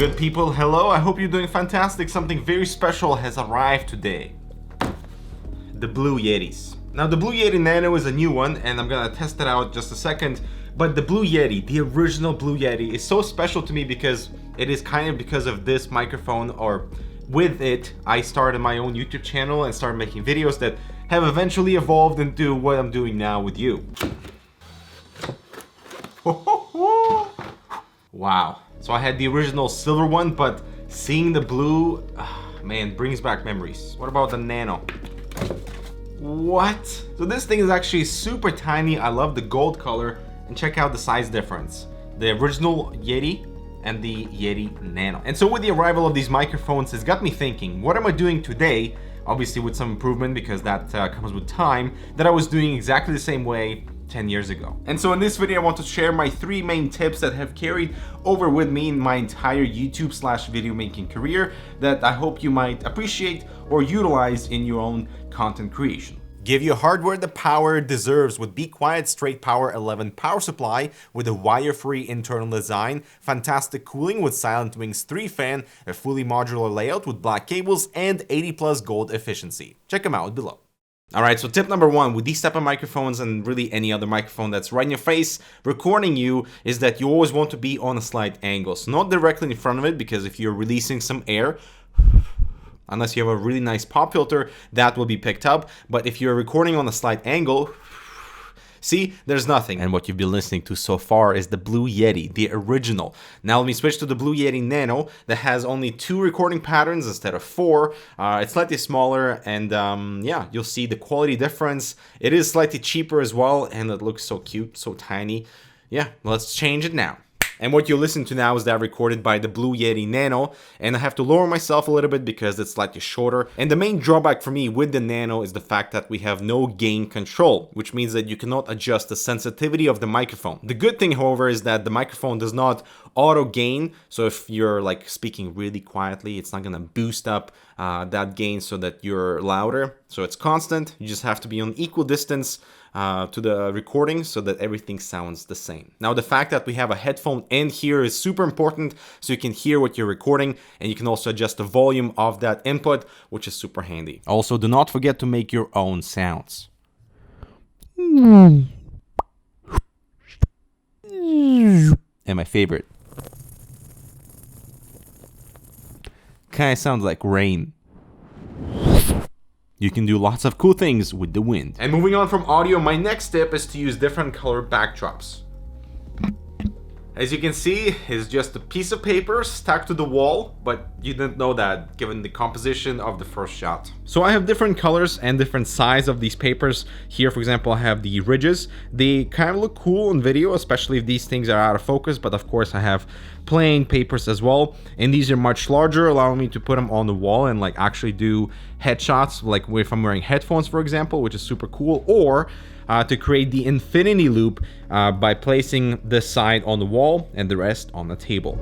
Good people, hello, I hope you're doing fantastic. Something very special has arrived today. The Blue Yetis. Now the Blue Yeti Nano is a new one and I'm gonna test it out just a second. But the Blue Yeti, the original Blue Yeti, is so special to me because it is kind of because of this microphone, or with it, I started my own YouTube channel and started making videos that have eventually evolved into what I'm doing now with you. Wow. So I had the original silver one, but seeing the blue, man, brings back memories. What about the Nano? What? So this thing is actually super tiny. I love the gold color, and check out the size difference. The original Yeti and the Yeti Nano. And so with the arrival of these microphones, it's got me thinking, what am I doing today? Obviously with some improvement, because that comes with time, that I was doing exactly the same way 10 years ago. And so in this video, I want to share my 3 main tips that have carried over with me in my entire YouTube/video making career that I hope you might appreciate or utilize in your own content creation. Give your hardware the power it deserves with Be Quiet Straight Power 11 power supply with a wire-free internal design, fantastic cooling with Silent Wings 3 fan, a fully modular layout with black cables, and 80+ gold efficiency. Check them out below. Alright, so tip number 1 with these type of microphones, and really any other microphone that's right in your face recording you, is that you always want to be on a slight angle. So not directly in front of it, because if you're releasing some air, unless you have a really nice pop filter, that will be picked up. But if you're recording on a slight angle, see, there's nothing. And what you've been listening to so far is the Blue Yeti, the original. Now let me switch to the Blue Yeti Nano that has only 2 recording patterns instead of 4. It's slightly smaller, and yeah, you'll see the quality difference. It is slightly cheaper as well, and it looks so cute, so tiny. Yeah, let's change it now. And what you listen to now is that recorded by the Blue Yeti Nano, and I have to lower myself a little bit because it's slightly shorter. And the main drawback for me with the Nano is the fact that we have no gain control, which means that you cannot adjust the sensitivity of the microphone. The good thing, however, is that the microphone does not auto gain, so if you're like speaking really quietly, it's not gonna boost up that gain so that you're louder. So it's constant. You just have to be on equal distance to the recording so that everything sounds the same. Now the fact that we have a headphone in here is super important, so you can hear what you're recording, and you can also adjust the volume of that input, which is super handy. Also, do not forget to make your own sounds. And my favorite, kind of sounds like rain. You can do lots of cool things with the wind. And moving on from audio, my next tip is to use different color backdrops. As you can see, it's just a piece of paper stuck to the wall, but you didn't know that given the composition of the first shot. So I have different colors and different size of these papers. Here, for example, I have the ridges. They kind of look cool on video, especially if these things are out of focus, but of course I have plain papers as well. And these are much larger, allowing me to put them on the wall and like actually do headshots, like if I'm wearing headphones, for example, which is super cool, or to create the infinity loop by placing this side on the wall and the rest on the table.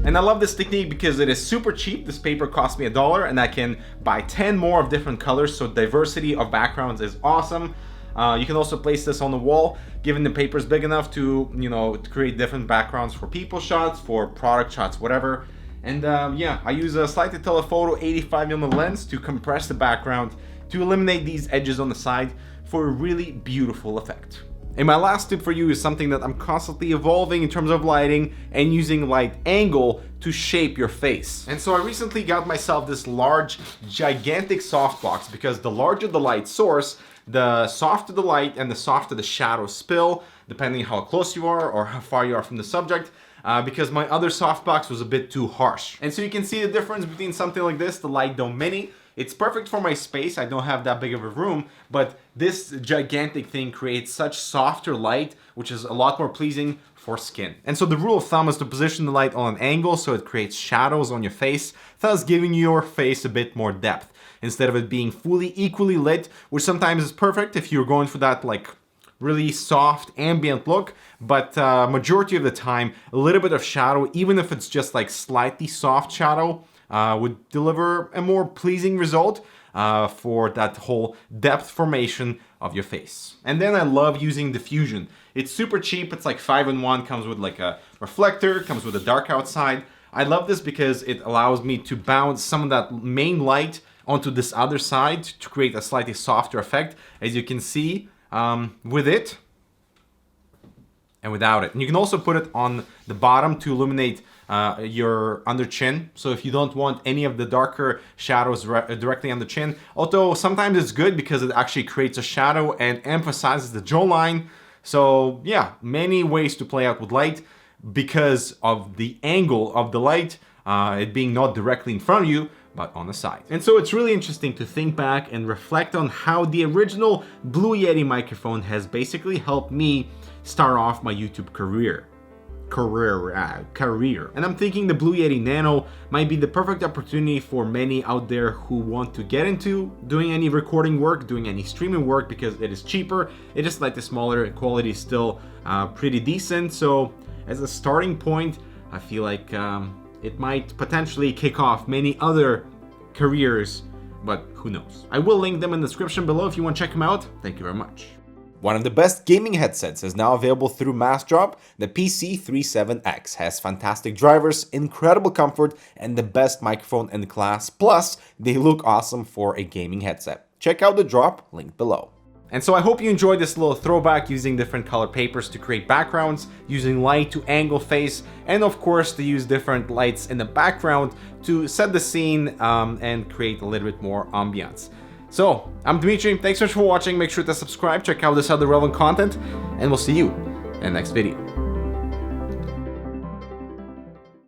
And I love this technique because it is super cheap. This paper cost me $1, and I can buy 10 more of different colors, so diversity of backgrounds is awesome. You can also place this on the wall, given the paper is big enough to, you know, to create different backgrounds for people shots, for product shots, whatever. And yeah, I use a slightly telephoto 85mm lens to compress the background to eliminate these edges on the side for a really beautiful effect. And my last tip for you is something that I'm constantly evolving in terms of lighting and using light angle to shape your face. And so I recently got myself this large, gigantic softbox, because the larger the light source, the softer the light and the softer the shadow spill, depending how close you are or how far you are from the subject. Because my other softbox was a bit too harsh. And so you can see the difference between something like this, the Light Dome Mini. It's perfect for my space, I don't have that big of a room, but this gigantic thing creates such softer light, which is a lot more pleasing for skin. And so the rule of thumb is to position the light on an angle so it creates shadows on your face, thus giving your face a bit more depth, instead of it being fully equally lit, which sometimes is perfect if you're going for that like really soft ambient look, but majority of the time a little bit of shadow, even if it's just like slightly soft shadow, would deliver a more pleasing result for that whole depth formation of your face. And then I love using diffusion. It's super cheap. It's like 5-in-1, comes with like a reflector, comes with a dark outside. I love this because it allows me to bounce some of that main light onto this other side to create a slightly softer effect, as you can see with it and without it. And you can also put it on the bottom to illuminate your under chin. So if you don't want any of the darker shadows directly on the chin, although sometimes it's good because it actually creates a shadow and emphasizes the jawline. So yeah, many ways to play out with light because of the angle of the light, it being not directly in front of you, but on the side. And so it's really interesting to think back and reflect on how the original Blue Yeti microphone has basically helped me start off my YouTube career. And I'm thinking the Blue Yeti Nano might be the perfect opportunity for many out there who want to get into doing any recording work, doing any streaming work, because it is cheaper, it is slightly smaller, quality is still pretty decent. So as a starting point, I feel like it might potentially kick off many other careers, but who knows. I will link them in the description below if you want to check them out. Thank you very much. One of the best gaming headsets is now available through MassDrop. The PC37X has fantastic drivers, incredible comfort, and the best microphone in the class. Plus, they look awesome for a gaming headset. Check out the drop, linked below. And so I hope you enjoyed this little throwback using different color papers to create backgrounds, using light to angle face, and of course to use different lights in the background to set the scene and create a little bit more ambiance. So, I'm Dmitry, thanks so much for watching, make sure to subscribe, check out this other relevant content, and we'll see you in the next video.